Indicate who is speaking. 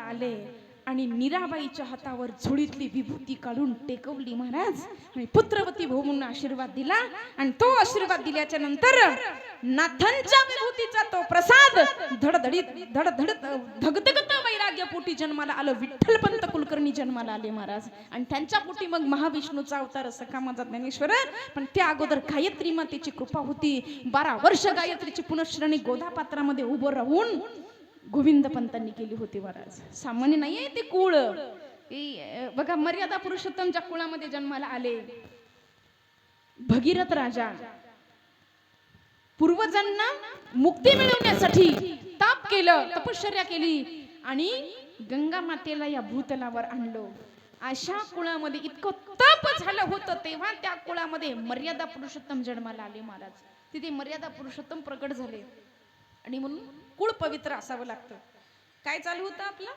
Speaker 1: आले आणि मीराबाईच्या हातावर झुळीतली विभूती काढून टेकवली महाराज आणि पुत्रवती भाऊ म्हणून आशीर्वाद दिला आणि तो आशीर्वाद दिल्याच्या नंतर नाथांच्या विभूतीचा तो प्रसाद धडधडीत धडधडत धगधगत वैराग्यपोटी जन्माला आलं. विठ्ठलपंत कुलकर्णी जन्माला आले महाराज आणि त्यांच्या पोटी मग महाविष्णूचा अवतार सखा माझा ज्ञानेश्वर. पण त्या अगोदर गायत्री मातेची कृपा होती. 12 वर्ष गायत्रीची पुनश्रणी गोदा पात्रामध्ये उभं राहून गोविंद पंतांनी केली होती महाराज. सामान्य नाहीये ते कुळ. बघा मर्यादा पुरुषोत्तमच्या कुळामध्ये जन्माला आले. भगीरथ राजा पूर्वजांना मुक्ती मिळवण्यासाठी ताप केलं, तपश्चर्या केली आणि गंगा मातेला या भूतलावर आणलं. अशा कुळामध्ये इतकं तप झालं होतं तेव्हा त्या कुळामध्ये मर्यादा पुरुषोत्तम जन्माला आले महाराज. तिथे मर्यादा पुरुषोत्तम प्रकट झाले आणि म्हणून कुळ पवित्र असावं लागतं. काय चालू होतं आपलं